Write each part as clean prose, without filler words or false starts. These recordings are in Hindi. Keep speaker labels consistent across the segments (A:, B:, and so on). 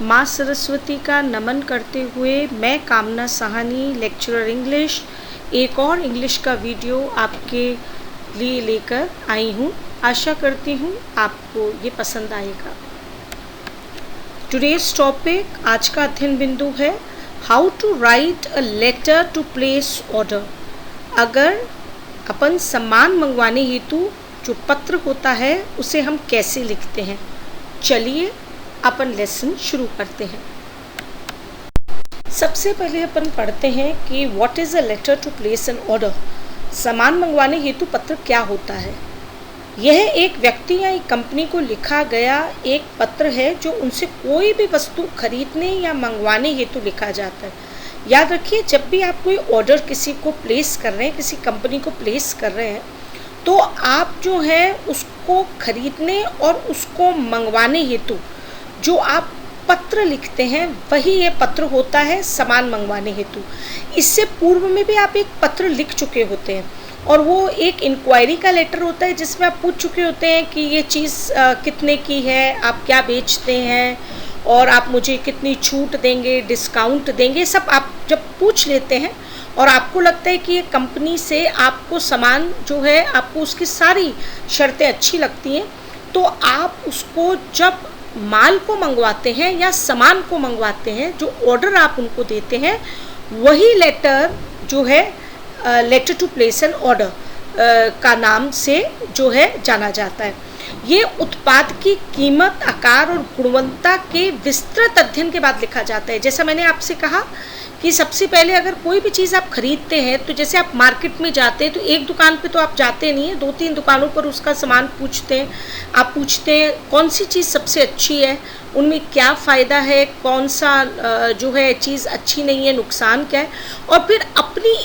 A: माँ सरस्वती का नमन करते हुए मैं कामना साहनी लेक्चरर इंग्लिश एक और इंग्लिश का वीडियो आपके लिए लेकर आई हूँ। आशा करती हूँ आपको ये पसंद आएगा। टुडेज टॉपिक, आज का अध्ययन बिंदु है how to write a letter to place order. अगर अपन सामान मंगवाने हेतु जो पत्र होता है उसे हम कैसे लिखते हैं। चलिए अपन लेसन शुरू करते हैं। सबसे पहले अपन पढ़ते हैं कि what is a letter to place an order. सामान मंगवाने हेतु पत्र क्या होता है। यह एक व्यक्ति या एक कंपनी को लिखा गया एक पत्र है जो उनसे कोई भी वस्तु खरीदने या मंगवाने हेतु लिखा जाता है। याद रखिए, जब भी आप कोई ऑर्डर किसी को प्लेस कर रहे हैं, किसी कंपनी को प्लेस कर रहे हैं, तो आप जो है उसको खरीदने और उसको मंगवाने हेतु जो आप पत्र लिखते हैं वही ये पत्र होता है सामान मंगवाने हेतु। इससे पूर्व में भी आप एक पत्र लिख चुके होते हैं और वो एक इंक्वायरी का लेटर होता है जिसमें आप पूछ चुके होते हैं कि ये चीज़ कितने की है, आप क्या बेचते हैं और आप मुझे कितनी छूट देंगे, डिस्काउंट देंगे। सब आप जब पूछ लेते हैं और आपको लगता है कि ये कंपनी से आपको सामान जो है आपको उसकी सारी शर्तें अच्छी लगती हैं, तो आप उसको जब माल को मंगवाते हैं या सामान को मंगवाते हैं, जो ऑर्डर आप उनको देते हैं वही लेटर जो है letter to place an order का नाम से जो है जाना जाता है। ये उत्पाद की कीमत, आकार और गुणवत्ता के विस्तृत अध्ययन के बाद लिखा जाता है। जैसा मैंने आपसे कहा कि सबसे पहले अगर कोई भी चीज़ आप खरीदते हैं तो जैसे आप मार्केट में जाते हैं तो एक दुकान पे तो आप जाते नहीं हैं, 2-3 दुकानों पर उसका सामान पूछते हैं। आप पूछते हैं कौन सी चीज़ सबसे अच्छी है, उनमें क्या फ़ायदा है, कौन सा जो है चीज़ अच्छी नहीं है, नुकसान क्या है, और फिर अपनी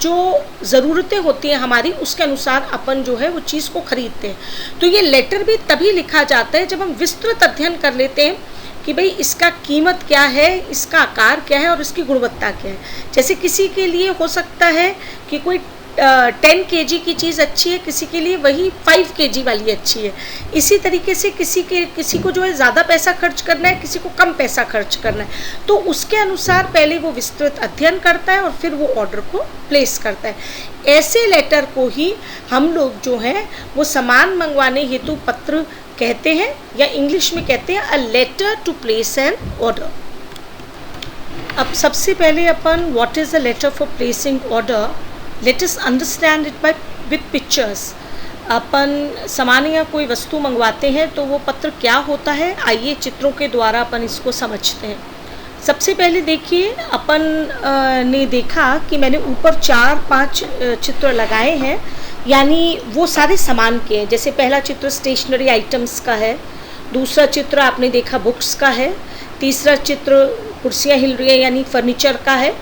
A: जो ज़रूरतें होती हैं हमारी उसके अनुसार अपन जो है वो चीज़ को खरीदते हैं। तो ये लेटर भी तभी लिखा जाता है जब हम विस्तृत अध्ययन कर लेते हैं कि भाई इसका कीमत क्या है, इसका आकार क्या है और इसकी गुणवत्ता क्या है। जैसे किसी के लिए हो सकता है कि कोई 10 kg की चीज़ अच्छी है, किसी के लिए वही 5 kg वाली अच्छी है। इसी तरीके से किसी को जो है ज़्यादा पैसा खर्च करना है, किसी को कम पैसा खर्च करना है, तो उसके अनुसार पहले वो विस्तृत अध्ययन करता है और फिर वो ऑर्डर को प्लेस करता है। ऐसे लेटर को ही हम लोग जो हैं वो सामान मंगवाने हेतु पत्र कहते हैं, या इंग्लिश में कहते हैं a letter to place an order. अब सबसे पहले अपन what is a letter for placing order, let us understand it with pictures. अपन सामान या कोई वस्तु मंगवाते हैं तो वो पत्र क्या होता है, आइए चित्रों के द्वारा अपन इसको समझते हैं। सबसे पहले देखिए, अपन ने देखा कि मैंने ऊपर 4-5 चित्र लगाए हैं, यानी वो सारे सामान के हैं। जैसे पहला चित्र स्टेशनरी आइटम्स का है, दूसरा चित्र आपने देखा बुक्स का है, तीसरा चित्र कुर्सियाँ हिल रही है यानी फर्नीचर का है,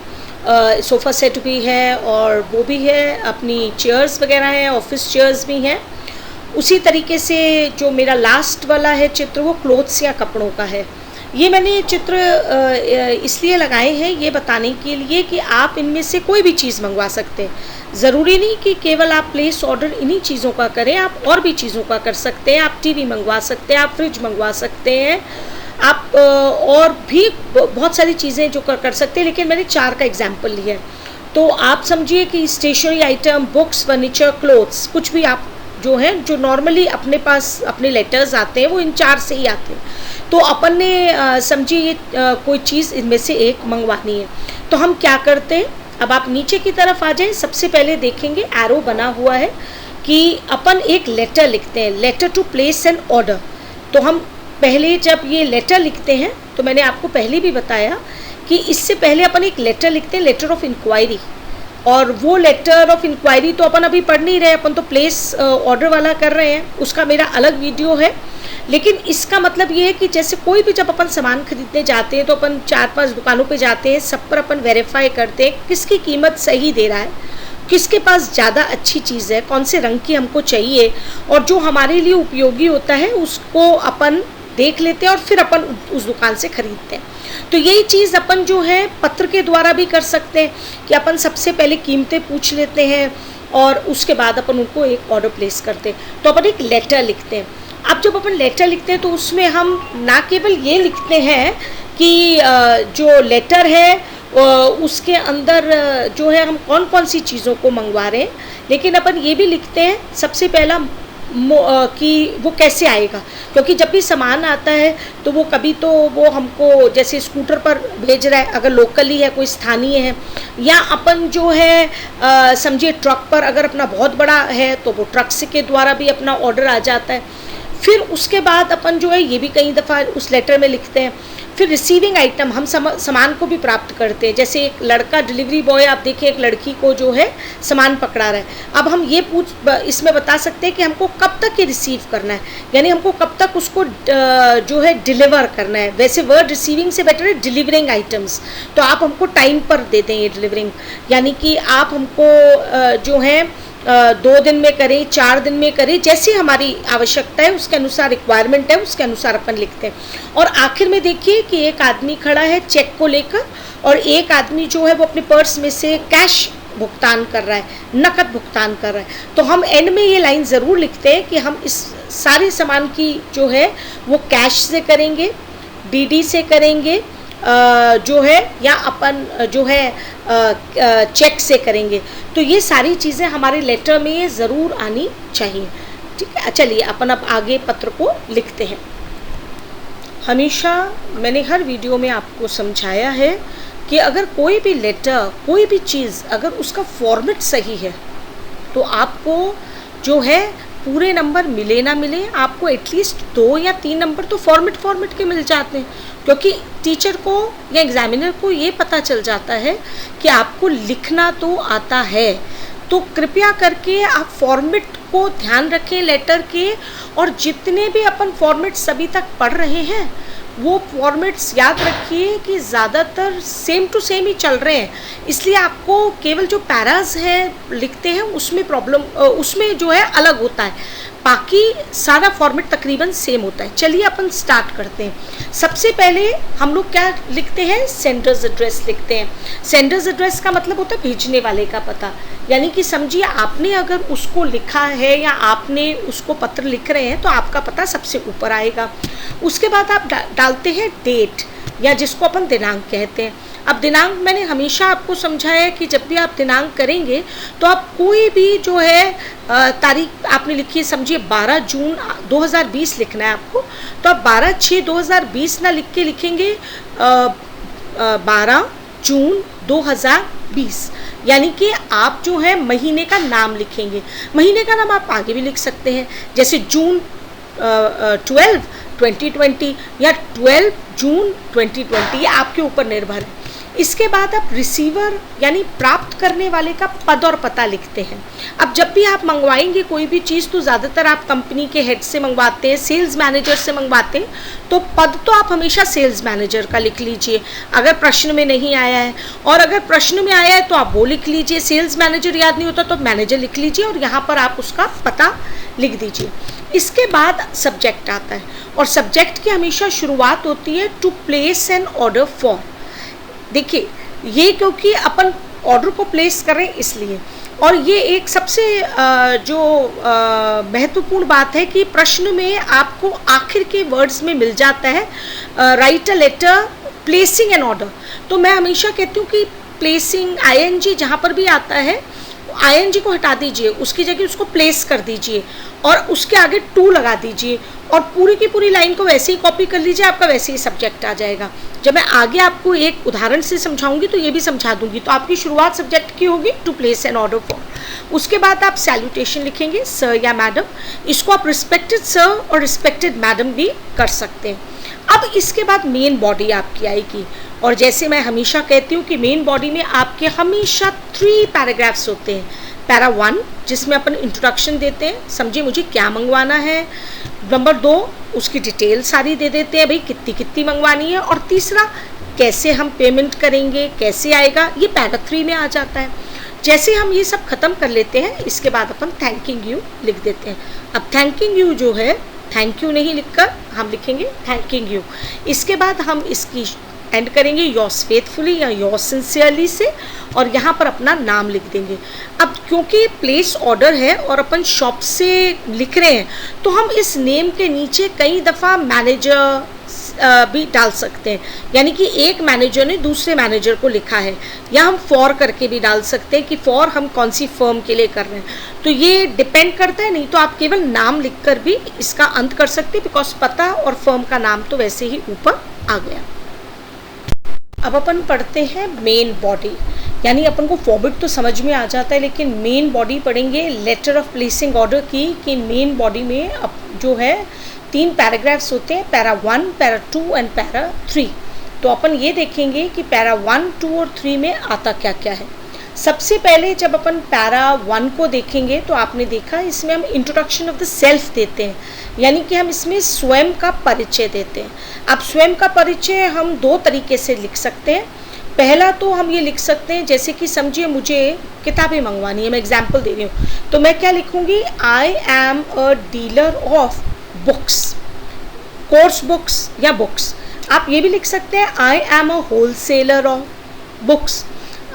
A: सोफ़ा सेट भी है और वो भी है, अपनी चेयर्स वगैरह हैं, ऑफिस चेयर्स भी हैं। उसी तरीके से जो मेरा लास्ट वाला है चित्र वो क्लोथ्स या कपड़ों का है। ये मैंने चित्र इसलिए लगाए हैं ये बताने के लिए कि आप इनमें से कोई भी चीज़ मंगवा सकते हैं। ज़रूरी नहीं कि केवल आप प्लेस ऑर्डर इन्हीं चीज़ों का करें, आप और भी चीज़ों का कर सकते हैं। आप टीवी मंगवा सकते हैं, आप फ्रिज मंगवा सकते हैं, आप और भी बहुत सारी चीज़ें जो कर सकते हैं, लेकिन मैंने 4 का एग्जाम्पल लिया है। तो आप समझिए कि stationery item, books, furniture, clothes, कुछ भी आप जो है जो नॉर्मली अपने पास अपने लेटर्स आते हैं वो इन 4 से ही आते हैं। तो अपन ने समझिए ये कोई चीज़ इनमें से एक मंगवानी है, तो हम क्या करते हैं। अब आप नीचे की तरफ आ जाएं, सबसे पहले देखेंगे एरो बना हुआ है कि अपन एक लेटर लिखते हैं, letter to place an order. तो हम पहले जब ये लेटर लिखते हैं तो मैंने आपको पहले भी बताया कि इससे पहले अपन एक लेटर लिखते हैं, लेटर ऑफ इंक्वायरी। और वो लेटर ऑफ इंक्वायरी तो अपन अभी पढ़ नहीं रहे, अपन तो प्लेस ऑर्डर वाला कर रहे हैं, उसका मेरा अलग वीडियो है। लेकिन इसका मतलब ये है कि जैसे कोई भी जब अपन सामान खरीदने जाते हैं तो अपन 4-5 दुकानों पे जाते हैं, सब पर अपन वेरीफाई करते हैं किसकी कीमत सही दे रहा है, किसके पास ज़्यादा अच्छी चीज़ है, कौन से रंग की हमको चाहिए, और जो हमारे लिए उपयोगी होता है उसको अपन देख लेते हैं और फिर अपन उस दुकान से खरीदते हैं। तो यही चीज़ अपन जो है पत्र के द्वारा भी कर सकते हैं कि अपन सबसे पहले कीमतें पूछ लेते हैं और उसके बाद अपन उनको एक ऑर्डर प्लेस करते हैं। तो अपन एक लेटर लिखते हैं। अब जब अपन लेटर लिखते हैं तो उसमें हम ना केवल ये लिखते हैं कि जो लेटर है उसके अंदर जो है हम कौन कौन सी चीज़ों को मंगवा रहे हैं, लेकिन अपन ये भी लिखते हैं सबसे पहला कि वो कैसे आएगा, क्योंकि जब भी सामान आता है तो वो कभी तो वो हमको जैसे स्कूटर पर भेज रहा है अगर लोकली है, कोई स्थानीय है, या अपन जो है समझिए ट्रक पर अगर अपना बहुत बड़ा है तो वो ट्रक से के द्वारा भी अपना ऑर्डर आ जाता है। फिर उसके बाद अपन जो है ये भी कई दफ़ा उस लेटर में लिखते हैं। फिर रिसीविंग आइटम, हम सामान को भी प्राप्त करते हैं। जैसे एक लड़का डिलीवरी बॉय, आप देखिए एक लड़की को जो है सामान पकड़ा रहा है, अब हम ये इसमें बता सकते हैं कि हमको कब तक ये रिसीव करना है, यानी हमको कब तक उसको जो है डिलीवर करना है। वैसे वर्ड रिसीविंग से बेटर है डिलीवरिंग आइटम्स, तो आप हमको टाइम पर दे दें ये डिलीवरिंग, यानी कि आप हमको जो है 2 दिन में करें, 4 दिन में करें, जैसी हमारी आवश्यकता है उसके अनुसार, रिक्वायरमेंट है उसके अनुसार अपन लिखते हैं। और आखिर में देखिए कि एक आदमी खड़ा है चेक को लेकर और एक आदमी जो है वो अपने पर्स में से कैश भुगतान कर रहा है, नकद भुगतान कर रहा है। तो हम एंड में ये लाइन ज़रूर लिखते हैं कि हम इस सारे सामान की जो है वो कैश से करेंगे, डीडी से करेंगे जो है, या अपन जो है चेक से करेंगे। तो ये सारी चीज़ें हमारे लेटर में ज़रूर आनी चाहिए। ठीक है, चलिए अपन अब आगे पत्र को लिखते हैं। हमेशा मैंने हर वीडियो में आपको समझाया है कि अगर कोई भी लेटर, कोई भी चीज़ अगर उसका फॉर्मेट सही है तो आपको जो है पूरे नंबर मिले ना मिले, आपको एटलीस्ट 2 या 3 नंबर तो फॉर्मेट के मिल जाते हैं, क्योंकि टीचर को या एग्जामिनर को ये पता चल जाता है कि आपको लिखना तो आता है। तो कृपया करके आप फॉर्मेट को ध्यान रखें लेटर के, और जितने भी अपन फॉर्मेट्स अभी तक पढ़ रहे हैं वो फॉर्मेट्स याद रखिए कि ज़्यादातर सेम टू सेम ही चल रहे हैं, इसलिए आपको केवल जो पैराज हैं लिखते हैं उसमें प्रॉब्लम, उसमें जो है अलग होता है, बाकी सारा फॉर्मेट तकरीबन सेम होता है। चलिए अपन स्टार्ट करते हैं। सबसे पहले हम लोग क्या लिखते हैं, सेंडर्स एड्रेस लिखते हैं। सेंडर्स एड्रेस का मतलब होता है भेजने वाले का पता, यानी कि समझिए आपने अगर उसको लिखा है या आपने उसको पत्र लिख रहे हैं तो आपका पता सबसे ऊपर आएगा। उसके बाद आप डालते हैं डेट, या जिसको अपन दिनांक कहते हैं। अब दिनांक मैंने हमेशा आपको समझाया है कि जब भी आप दिनांक करेंगे तो आप कोई भी जो है तारीख आपने लिखी है, समझिए 12 जून 2020 लिखना है आपको, तो आप 12/6/2020 ना लिख के लिखेंगे 12 जून 2020, यानी कि आप जो है महीने का नाम लिखेंगे। महीने का नाम आप आगे भी लिख सकते हैं, जैसे जून 12 2020 या 12 जून 2020, ये आपके ऊपर निर्भर है। इसके बाद आप रिसीवर यानी प्राप्त करने वाले का पद और पता लिखते हैं। अब जब भी आप मंगवाएंगे कोई भी चीज़ तो ज़्यादातर आप कंपनी के हेड से मंगवाते हैं, सेल्स मैनेजर से मंगवाते हैं, तो पद तो आप हमेशा सेल्स मैनेजर का लिख लीजिए अगर प्रश्न में नहीं आया है, और अगर प्रश्न में आया है तो आप वो लिख लीजिए। सेल्स मैनेजर याद नहीं होता तो मैनेजर लिख लीजिए और यहाँ पर आप उसका पता लिख दीजिए। इसके बाद सब्जेक्ट आता है, और सब्जेक्ट की हमेशा शुरुआत होती है to place an order for. देखिए ये क्योंकि अपन ऑर्डर को प्लेस करें इसलिए, और ये एक सबसे जो महत्वपूर्ण बात है कि प्रश्न में आपको आखिर के वर्ड्स में मिल जाता है write a letter placing an order. तो मैं हमेशा कहती हूँ कि प्लेसिंग आईएनजी जहाँ पर भी आता है आईएनजी को हटा दीजिए, उसकी जगह उसको प्लेस कर दीजिए और उसके आगे टू लगा दीजिए, और पूरी की पूरी लाइन को वैसे ही कॉपी कर लीजिए, आपका वैसे ही सब्जेक्ट आ जाएगा। जब मैं आगे आपको एक उदाहरण से समझाऊंगी तो ये भी समझा दूंगी। तो आपकी शुरुआत सब्जेक्ट की होगी to place an order for. उसके बाद आप सैल्यूटेशन लिखेंगे सर या मैडम, इसको आप रिस्पेक्टेड सर और रिस्पेक्टेड मैडम भी कर सकते हैं। अब इसके बाद मेन बॉडी आपकी आएगी, और जैसे मैं हमेशा कहती हूँ कि मेन बॉडी में आपके हमेशा 3 पैराग्राफ्स होते हैं। पैरा 1 जिसमें अपन इंट्रोडक्शन देते हैं, समझिए मुझे क्या मंगवाना है। नंबर 2 उसकी डिटेल सारी दे देते हैं, भाई कितनी कितनी मंगवानी है, और तीसरा कैसे हम पेमेंट करेंगे, कैसे आएगा, ये पैरा 3 में आ जाता है। जैसे हम ये सब ख़त्म कर लेते हैं इसके बाद अपन थैंकिंग यू लिख देते हैं। अब थैंकिंग यू जो है, थैंक यू नहीं लिखकर हम लिखेंगे थैंकिंग यू। इसके बाद हम इसकी एंड करेंगे योर्स फेथफुली या योर्स सिंसियरली से, और यहाँ पर अपना नाम लिख देंगे। अब क्योंकि प्लेस ऑर्डर है और अपन शॉप से लिख रहे हैं तो हम इस नेम के नीचे कई दफ़ा मैनेजर भी डाल सकते हैं, यानी कि एक मैनेजर ने दूसरे मैनेजर को लिखा है, या हम फॉर करके भी डाल सकते हैं कि फॉर हम कौन सी फर्म के लिए कर रहे हैं। तो ये डिपेंड करता है, नहीं तो आप केवल नाम लिखकर भी इसका अंत कर सकते हैं, बिकॉज पता और फर्म का नाम तो वैसे ही ऊपर आ गया। अब अपन पढ़ते हैं मेन बॉडी, यानी अपन को फॉर्मेट तो समझ में आ जाता है, लेकिन मेन बॉडी पढ़ेंगे लेटर ऑफ प्लेसिंग ऑर्डर की। कि मेन बॉडी में अब जो है 3 पैराग्राफ्स होते हैं, पैरा 1, पैरा 2 एंड पैरा 3। तो अपन ये देखेंगे कि पैरा 1, 2 और 3 में आता क्या क्या है। सबसे पहले जब अपन पैरा 1 को देखेंगे तो आपने देखा इसमें हम इंट्रोडक्शन ऑफ द सेल्फ देते हैं, यानी कि हम इसमें स्वयं का परिचय देते हैं। अब स्वयं का परिचय हम 2 तरीके से लिख सकते हैं। पहला तो हम ये लिख सकते हैं, जैसे कि समझिए मुझे किताबें मंगवानी है, मैं एग्जाम्पल दे रही हूँ, तो मैं क्या लिखूँगी, आई am a dealer of books, course books या बुक्स। आप ये भी लिख सकते हैं, I am a wholesaler of books.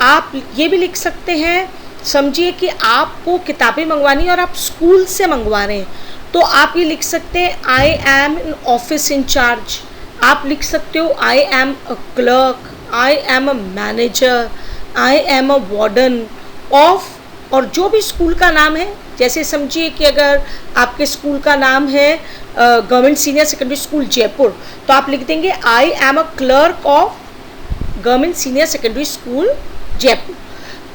A: आप ये भी लिख सकते हैं, समझिए कि आपको किताबें मंगवानी है और आप स्कूल से मंगवा रहे हैं, तो आप ये लिख सकते हैं, I am an office incharge. आप लिख सकते हो, I am a clerk, I am a manager, I am a warden of, और जो भी स्कूल का नाम है। जैसे समझिए कि अगर आपके स्कूल का नाम है government senior secondary school Jaipur, तो आप लिख देंगे, आई am a clerk of government senior secondary school Jaipur.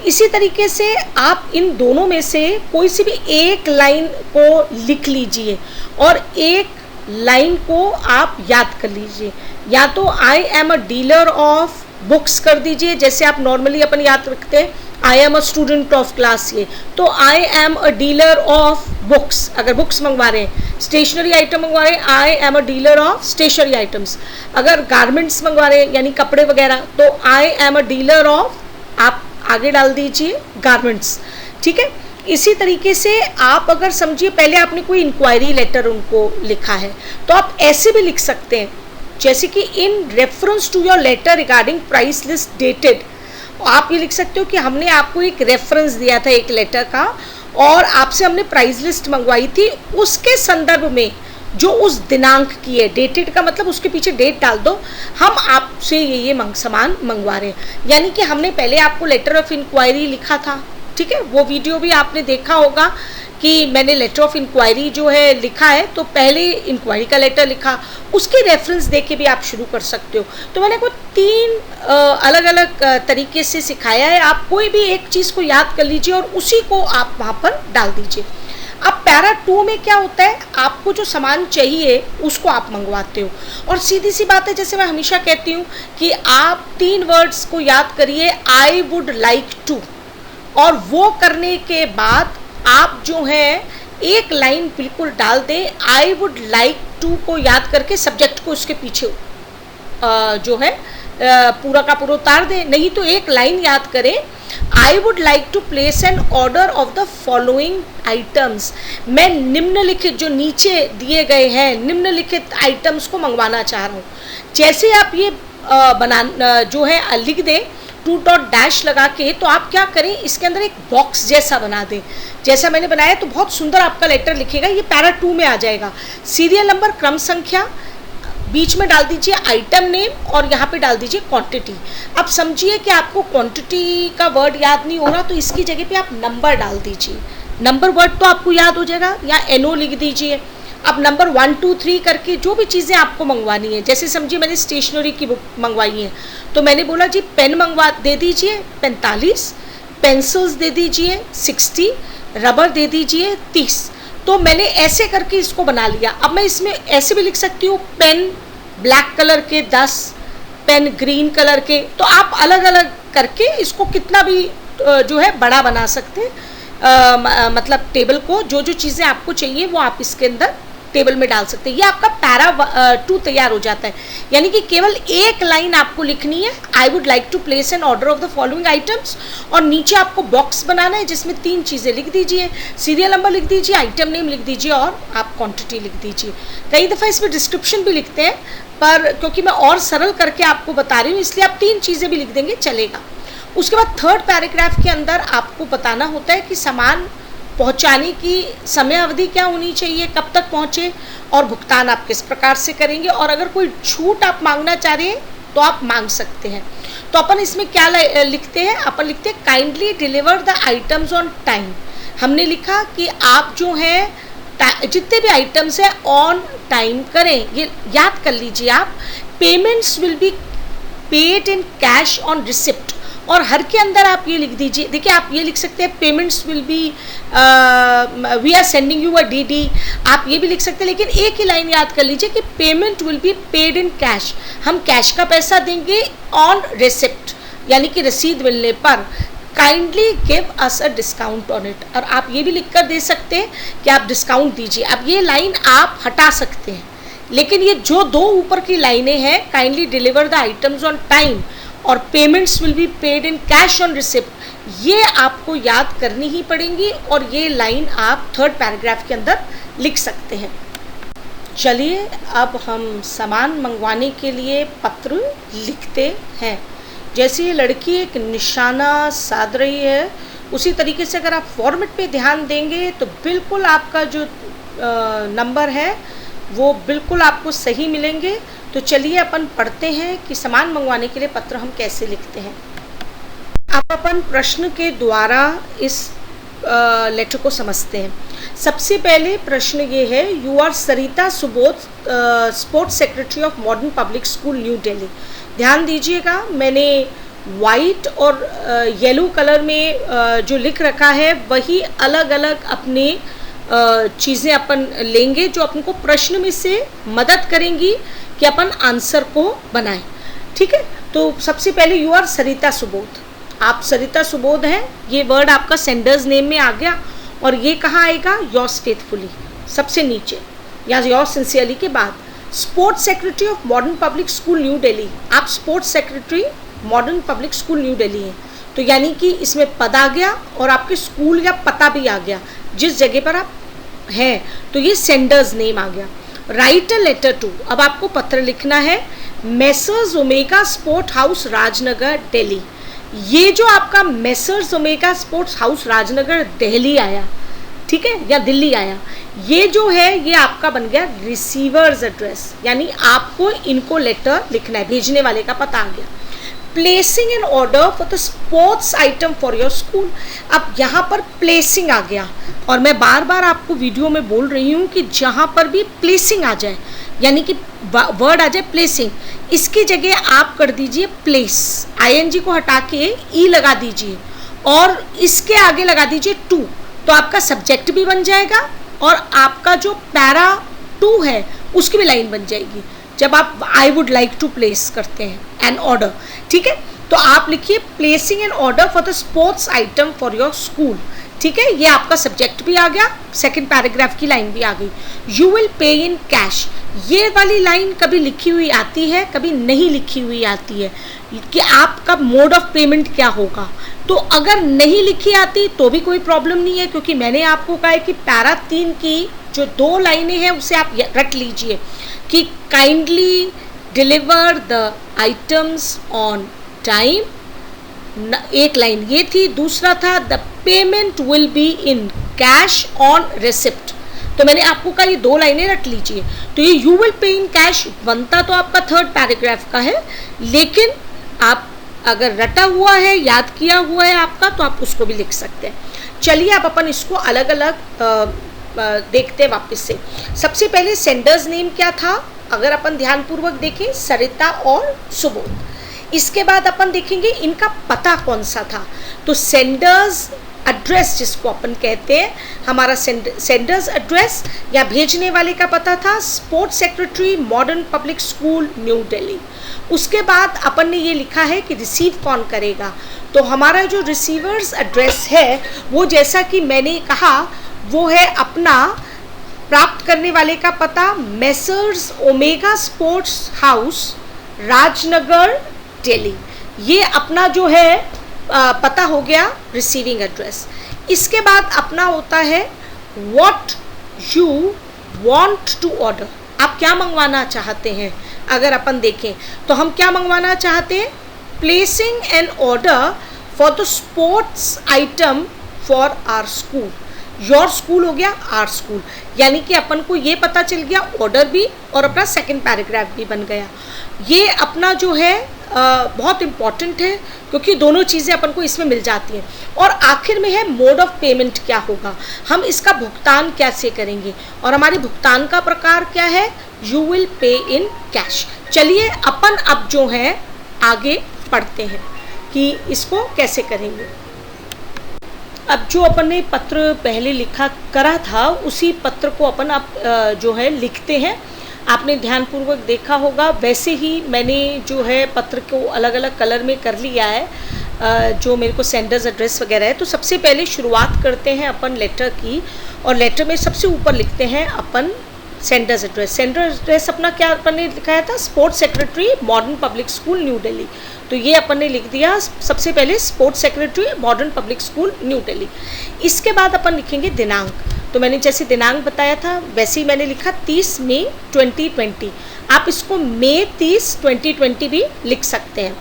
A: इसी तरीके से आप इन दोनों में से कोई सी भी एक लाइन को लिख लीजिए और एक लाइन को आप याद कर लीजिए। या तो I am a dealer of books कर दीजिए, जैसे आप नॉर्मली अपन याद रखते हैं, I am a student of class ये, तो I am a dealer of books. अगर बुक्स मंगवा रहे हैं, स्टेशनरी आइटम मंगवा रहे हैं, I am a dealer of stationery items. अगर गारमेंट्स मंगवा रहे हैं यानी कपड़े वगैरह, तो I am a dealer of, आप आगे डाल दीजिए गारमेंट्स। ठीक है, इसी तरीके से आप अगर समझिए पहले आपने कोई इंक्वायरी लेटर उनको लिखा है, तो आप ऐसे भी लिख सकते हैं, जैसे कि in reference to your letter regarding price list dated. आप ये लिख सकते हो कि हमने आपको एक रेफरेंस दिया था एक लेटर का, और आपसे हमने प्राइस लिस्ट मंगवाई थी, उसके संदर्भ में जो उस दिनांक की है, डेटेड का मतलब उसके पीछे डेट डाल दो, हम आपसे ये सामान मंगवा रहे हैं। यानी कि हमने पहले आपको लेटर ऑफ इंक्वायरी लिखा था, ठीक है, वो वीडियो भी आपने देखा होगा कि मैंने लेटर ऑफ इंक्वायरी जो है लिखा है, तो पहले इंक्वायरी का लेटर लिखा, उसके रेफरेंस देके भी आप शुरू कर सकते हो। तो मैंने को 3 अलग अलग तरीके से सिखाया है, आप कोई भी एक चीज़ को याद कर लीजिए और उसी को आप वहाँ पर डाल दीजिए। अब पैरा 2 में क्या होता है, आपको जो सामान चाहिए उसको आप मंगवाते हो, और सीधी सी बात है, जैसे मैं हमेशा कहती हूँ कि आप 3 वर्ड्स को याद करिए, आई वुड लाइक टू, और वो करने के बाद आप जो है एक लाइन बिल्कुल डाल दें, आई वुड लाइक टू को याद करके सब्जेक्ट को उसके पीछे जो है पूरा का पूरा उतार दें। नहीं तो एक लाइन याद करें, I would like to place an order of the following items. मैं निम्नलिखित, जो नीचे दिए गए हैं निम्नलिखित आइटम्स को मंगवाना चाह रहा हूँ। जैसे आप ये जो है लिख दें 2 डॉट डैश लगा के, तो आप क्या करें, इसके अंदर एक बॉक्स जैसा बना दें, जैसा मैंने बनाया, तो बहुत सुंदर आपका लेटर लिखेगा। ये पैरा 2 में आ जाएगा। सीरियल नंबर, क्रम संख्या, बीच में डाल दीजिए आइटम नेम, और यहाँ पे डाल दीजिए क्वांटिटी। अब समझिए कि आपको क्वांटिटी का वर्ड याद नहीं हो रहा, तो इसकी जगह पे आप नंबर डाल दीजिए। नंबर वर्ड तो आपको याद हो जाएगा, या NO लिख दीजिए। अब नंबर 1 2 3 करके जो भी चीज़ें आपको मंगवानी है, जैसे समझिए मैंने स्टेशनरी की बुक मंगवाई है, तो मैंने बोला जी पेन मंगवा दे दीजिए 45, पेंसिल्स दे दीजिए 60, रबर दे दीजिए 30। तो मैंने ऐसे करके इसको बना लिया। अब मैं इसमें ऐसे भी लिख सकती हूँ, पेन ब्लैक कलर के 10, पेन ग्रीन कलर के, तो आप अलग अलग करके इसको कितना भी जो है बड़ा बना सकते हैं। मतलब टेबल को जो जो चीज़ें आपको चाहिए वो आप इसके अंदर टेबल में डाल सकते हैं। ये आपका पैरा 2 तैयार हो जाता है। यानी कि केवल एक लाइन आपको लिखनी है, I would like to place an order of the following items, और नीचे आपको बॉक्स बनाना है जिसमें 3 चीज़ें लिख दीजिए, सीरियल नंबर लिख दीजिए, आइटम नेम लिख दीजिए, और आप क्वांटिटी लिख दीजिए। कई दफ़ा इसमें डिस्क्रिप्शन भी लिखते हैं, पर क्योंकि मैं और सरल करके आपको बता रही हूँ, इसलिए आप 3 चीज़ें भी लिख देंगे चलेगा। उसके बाद 3rd पैराग्राफ के अंदर आपको बताना होता है कि सामान पहुंचाने की समय अवधि क्या होनी चाहिए, कब तक पहुंचे, और भुगतान आप किस प्रकार से करेंगे, और अगर कोई छूट आप मांगना चाह रहे हैं तो आप मांग सकते हैं। तो अपन इसमें क्या लिखते हैं, अपन लिखते हैं kindly deliver the items on time. हमने लिखा कि आप जो है जितने भी आइटम्स है ऑन टाइम करें, ये याद कर लीजिए आप। Payments will be paid in cash on receipt, और हर के अंदर आप ये लिख दीजिए, देखिए आप ये लिख सकते हैं payments will be we are sending you a DD, आप ये भी लिख सकते हैं, लेकिन एक ही लाइन याद कर लीजिए कि payment will be paid in cash, हम कैश का पैसा देंगे ऑन रिसिप्ट, यानी कि रसीद मिलने पर। Kindly give us a discount on it, और आप ये भी लिख कर दे सकते हैं कि आप डिस्काउंट दीजिए। अब ये लाइन आप हटा सकते हैं, लेकिन ये जो दो ऊपर की लाइनें हैं, kindly deliver the items on time और payments will be paid in cash on receipt, ये आपको याद करनी ही पड़ेंगी, और ये लाइन आप थर्ड पैराग्राफ के अंदर लिख सकते हैं। चलिए अब हम सामान मंगवाने के लिए पत्र लिखते हैं। जैसे ये लड़की एक निशाना साध रही है, उसी तरीके से अगर आप फॉर्मेट पे ध्यान देंगे तो बिल्कुल आपका जो नंबर है वो बिल्कुल आपको सही मिलेंगे। तो चलिए अपन पढ़ते हैं कि सामान मंगवाने के लिए पत्र हम कैसे लिखते हैं। अब अपन प्रश्न के द्वारा इस लेटर को समझते हैं। सबसे पहले प्रश्न ये है, you are Sarita Subodh, sports secretary of modern public school new Delhi. ध्यान दीजिएगा, मैंने वाइट और येलो कलर में जो लिख रखा है वही अलग अलग अपने चीज़ें अपन लेंगे जो अपन को प्रश्न में से मदद करेंगी कि अपन आंसर को बनाएं। ठीक है, तो सबसे पहले यू आर सरिता सुबोध, आप सरिता सुबोध हैं, ये वर्ड आपका सेंडर्स नेम में आ गया, और ये कहाँ आएगा, योर्स फेथफुली सबसे नीचे, या योर्स सिंसियरली के बाद। Sports secretary of modern public school new Delhi, आप sports secretary Modern public school new Delhi हैं, तो यानी कि इसमें पद आ गया और आपके स्कूल या पता भी आ गया जिस जगह पर आप हैं, तो ये सेंडर्स नेम आ गया। राइट अ लेटर टू, अब आपको पत्र लिखना है messrs omega sport house Rajnagar Delhi. ये जो आपका messrs omega sports house Rajnagar Delhi आया, ठीक है, या दिल्ली आया, ये जो है ये आपका बन गया रिसीवर्स एड्रेस, यानी आपको इनको लेटर लिखना है, भेजने वाले का पता आ गया। Placing an order for the sports item for your school, अब यहाँ पर प्लेसिंग आ गया, और मैं बार बार आपको वीडियो में बोल रही हूँ कि जहाँ पर भी प्लेसिंग आ जाए, यानी कि वर्ड आ जाए प्लेसिंग, इसकी जगह आप कर दीजिए प्लेस, आईएनजी को हटा के ई लगा दीजिए और इसके आगे लगा दीजिए टू, तो आपका सब्जेक्ट भी बन जाएगा और आपका जो पैरा 2 है उसकी भी लाइन बन जाएगी जब आप I would like to place करते हैं एन ऑर्डर। ठीक है, तो आप लिखिए placing an order for the sports item for your school. ठीक है, ये आपका सब्जेक्ट भी आ गया, सेकंड पैराग्राफ की लाइन भी आ गई। You will pay in cash, ये वाली लाइन कभी लिखी हुई आती है, कभी नहीं लिखी हुई आती है कि आपका मोड ऑफ पेमेंट क्या होगा। तो अगर नहीं लिखी आती तो भी कोई प्रॉब्लम नहीं है, क्योंकि मैंने आपको कहा है कि पैरा 3 की जो 2 लाइनें हैं उसे आप रट लीजिए कि kindly deliver the items on time, एक लाइन ये थी, दूसरा था the payment will be in cash on receipt. तो मैंने आपको कहा ये 2 लाइनें रट लीजिए। तो ये you will pay in cash बनता तो आपका थर्ड पैराग्राफ का है, लेकिन आप अगर रटा हुआ है, याद किया हुआ है आपका, तो आप उसको भी लिख सकते हैं। चलिए आप अपन इसको अलग अलग देखते हैं वापस से। सबसे पहले सेंडर्स नेम क्या था, अगर अपन ध्यानपूर्वक देखें सरिता और सुबोध। इसके बाद अपन देखेंगे इनका पता कौन सा था, तो सेंडर्स एड्रेस जिसको अपन कहते हैं, हमारा सेंडर्स एड्रेस या भेजने वाले का पता था sports secretary Modern public school new Delhi. उसके बाद अपन ने ये लिखा है कि रिसीव कौन करेगा, तो हमारा जो रिसीवर्स एड्रेस है वो जैसा कि मैंने कहा वो है अपना प्राप्त करने वाले का पता messrs omega sports house Rajnagar Delhi, ये अपना जो है पता हो गया रिसीविंग एड्रेस। इसके बाद अपना होता है what you want to order, आप क्या मंगवाना चाहते हैं। अगर अपन देखें तो हम क्या मंगवाना चाहते हैं, placing an order for the sports item for our school. Your school हो गया आर स्कूल, यानी कि अपन को ये पता चल गया ऑर्डर भी और अपना सेकंड पैराग्राफ भी बन गया। ये अपना जो है बहुत इम्पॉर्टेंट है क्योंकि दोनों चीज़ें अपन को इसमें मिल जाती हैं। और आखिर में है मोड ऑफ पेमेंट क्या होगा, हम इसका भुगतान कैसे करेंगे और हमारे भुगतान का प्रकार क्या है, you will pay in cash. चलिए अपन अब जो है आगे पढ़ते हैं कि इसको कैसे करेंगे। अब जो अपन ने पत्र पहले लिखा करा था उसी पत्र को अपन अब जो है लिखते हैं। आपने ध्यानपूर्वक देखा होगा, वैसे ही मैंने जो है पत्र को अलग अलग कलर में कर लिया है जो मेरे को सेंडर्स एड्रेस वगैरह है। तो सबसे पहले शुरुआत करते हैं अपन लेटर की, और लेटर में सबसे ऊपर लिखते हैं अपन सेंडर्स एड्रेस। सेंडर एड्रेस अपना क्या अपन ने लिखाया था, sports secretary Modern public school new Delhi. तो ये अपन ने लिख दिया सबसे पहले sports secretary Modern public school new Delhi. इसके बाद अपन लिखेंगे दिनांक। तो मैंने जैसे दिनांक बताया था वैसे ही मैंने लिखा 30 मई 2020। आप इसको मई 30 2020 भी लिख सकते हैं।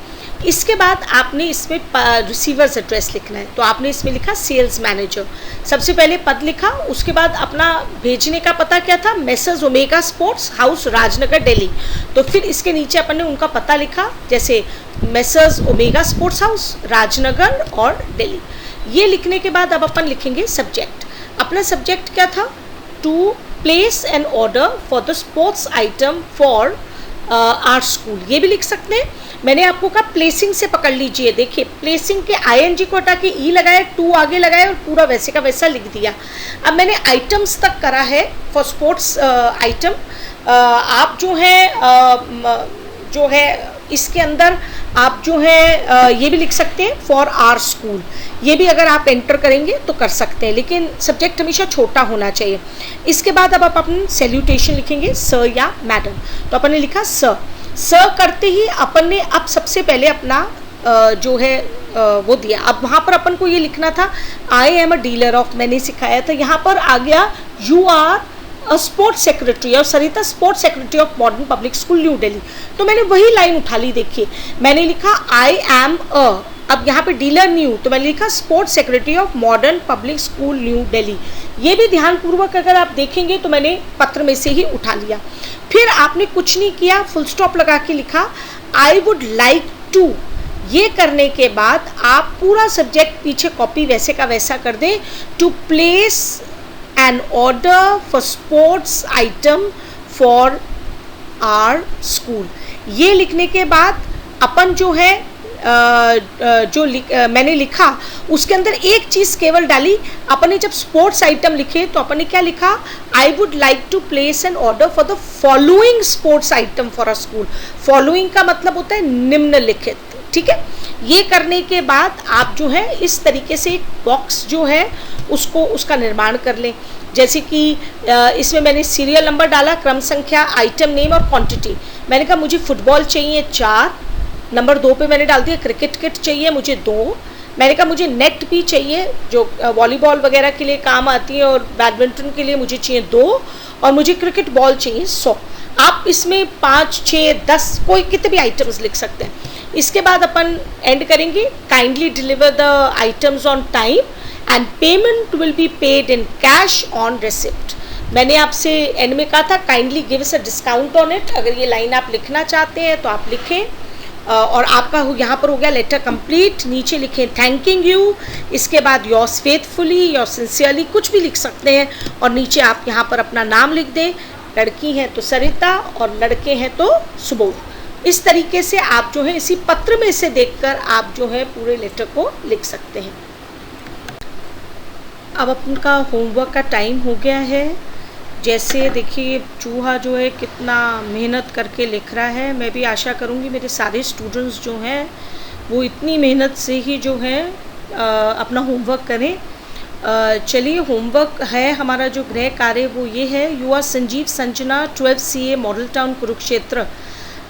A: इसके बाद आपने इसमें रिसीवर्स एड्रेस लिखना है, तो आपने इसमें लिखा सेल्स मैनेजर। सबसे पहले पद लिखा, उसके बाद अपना भेजने का पता क्या था, messrs omega sports house Rajnagar Delhi. तो फिर इसके नीचे अपन ने उनका पता लिखा, जैसे messrs omega sports house Rajnagar और दिल्ली। ये लिखने के बाद अब अपन लिखेंगे सब्जेक्ट। अपना सब्जेक्ट क्या था, to place an order for the sports item for our school. ये भी लिख सकते हैं। मैंने आपको कहा प्लेसिंग से पकड़ लीजिए, देखिए प्लेसिंग के आईएनजी को हटा के ई लगाया, टू आगे लगाया और पूरा वैसे का वैसा लिख दिया। अब मैंने आइटम्स तक करा है फॉर स्पोर्ट्स आइटम। आप जो है इसके अंदर आप जो है ये भी लिख सकते हैं फॉर आर स्कूल। ये भी अगर आप एंटर करेंगे तो कर सकते हैं, लेकिन सब्जेक्ट हमेशा छोटा होना चाहिए। इसके बाद अब आप अपन सैल्यूटेशन लिखेंगे सर या मैडम। तो अपन ने लिखा सर। सर करते ही अपन ने अब सबसे पहले अपना जो है वो दिया। अब वहाँ पर अपन को ये लिखना था I am a dealer of, मैंने सिखाया था। यहाँ पर आ गया you are a sports secretary और Sarita sports secretary of modern public school new Delhi. तो मैंने वही लाइन उठा ली, देखिए मैंने लिखा आई एम अ, अब यहाँ पे डीलर न्यू, तो मैंने लिखा sports secretary of modern public school new Delhi. ये भी ध्यानपूर्वक अगर आप देखेंगे तो मैंने पत्र में से ही उठा लिया। फिर आपने कुछ नहीं किया, फुल स्टॉप लगा के लिखा आई वुड लाइक टू। ये करने के बाद आप पूरा सब्जेक्ट पीछे कॉपी वैसे का वैसा कर दें, to place an order for sports item for our school. ये लिखने के बाद अपन जो है मैंने लिखा उसके अंदर एक चीज़ केवल डाली। अपन ने जब स्पोर्ट्स आइटम लिखे तो अपन ने क्या लिखा, I would like to place an order for the following sports item for a school. Following का मतलब होता है निम्नलिखित, ठीक है। ये करने के बाद आप जो है इस तरीके से एक बॉक्स जो है उसका निर्माण कर लें। जैसे कि इसमें मैंने सीरियल नंबर डाला, क्रम संख्या, आइटम नेम और क्वांटिटी। मैंने कहा मुझे फुटबॉल चाहिए 4, नंबर 2 पे मैंने डाल दिया क्रिकेट किट चाहिए मुझे 2। मैंने कहा मुझे नेट भी चाहिए जो वॉलीबॉल वगैरह के लिए काम आती है और बैडमिंटन के लिए मुझे चाहिए 2, और मुझे क्रिकेट बॉल चाहिए 100। आप इसमें 5, 6, 10 कोई कितने भी आइटम्स लिख सकते हैं। इसके बाद अपन एंड करेंगे kindly deliver the items on time and payment will be paid in cash on receipt. मैंने आपसे एंड में कहा था kindly give us a discount on it. अगर ये लाइन आप लिखना चाहते हैं तो आप लिखें। और आपका यहाँ पर हो गया लेटर कंप्लीट। नीचे लिखें थैंकिंग यू, इसके बाद योर्स फेथफुली, योर सिंसियरली, कुछ भी लिख सकते हैं। और नीचे आप यहाँ पर अपना नाम लिख दें, लड़की हैं तो सरिता और लड़के हैं तो सुबोध। इस तरीके से आप जो है इसी पत्र में से देखकर आप जो है पूरे लेटर को लिख सकते हैं। अब अपन का होमवर्क का टाइम हो गया है। जैसे देखिए चूहा जो है कितना मेहनत करके लिख रहा है। मैं भी आशा करूँगी मेरे सारे स्टूडेंट्स जो हैं वो इतनी मेहनत से ही जो है अपना होमवर्क करें। चलिए होमवर्क है हमारा जो गृह कार्य वो ये है, you are Sanjeev Sanjana 12 CA Model Town Kurukshetra.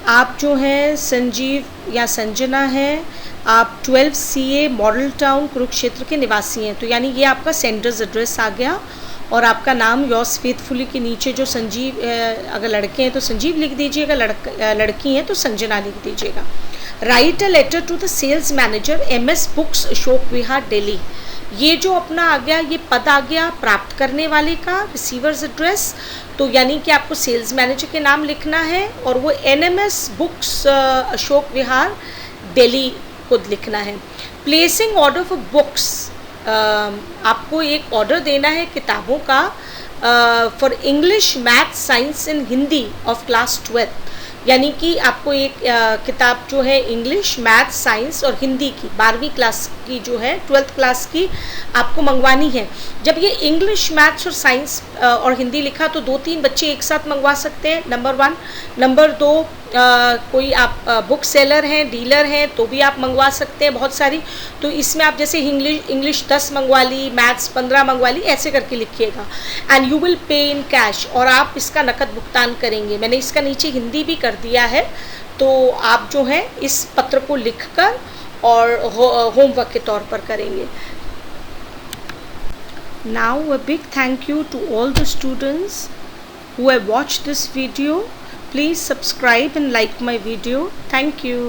A: आप जो हैं संजीव या संजना हैं, आप 12 CA मॉडल टाउन कुरुक्षेत्र के निवासी हैं। तो यानी ये आपका सेंडर्स एड्रेस आ गया और आपका नाम योर्स फेथफुली के नीचे जो संजीव, अगर लड़के हैं तो संजीव लिख दीजिएगा, लड़की हैं तो संजना लिख दीजिएगा। Write a letter to the sales manager MS books Ashok Vihar Delhi. ये जो अपना आ गया, ये पद आ गया प्राप्त करने वाले का, रिसीवर्स एड्रेस, तो यानी कि आपको सेल्स मैनेजर के नाम लिखना है और वो NMS बुक्स अशोक विहार दिल्ली को लिखना है। प्लेसिंग ऑर्डर फॉर बुक्स, आपको एक ऑर्डर देना है किताबों का for English, math, science and Hindi of class 12, यानी कि आपको एक किताब जो है इंग्लिश, मैथ, साइंस और हिंदी की 12वीं क्लास की जो है 12th क्लास की आपको मंगवानी है। जब ये इंग्लिश, मैथ्स और साइंस और हिंदी लिखा तो 2-3 बच्चे एक साथ मंगवा सकते हैं, नंबर 1। नंबर 2, कोई आप बुक सेलर हैं, डीलर हैं तो भी आप मंगवा सकते हैं बहुत सारी। तो इसमें आप जैसे इंग्लिश 10 मंगवा ली, मैथ्स 15 मंगवा ली, ऐसे करके लिखिएगा। And you will pay in cash, और आप इसका नकद भुगतान करेंगे। मैंने इसका नीचे हिंदी भी कर दिया है, तो आप जो है इस पत्र को लिखकर और होमवर्क के तौर पर करेंगे। Now a big thank you to all the students who have watched this video. Please subscribe and like my video. Thank you.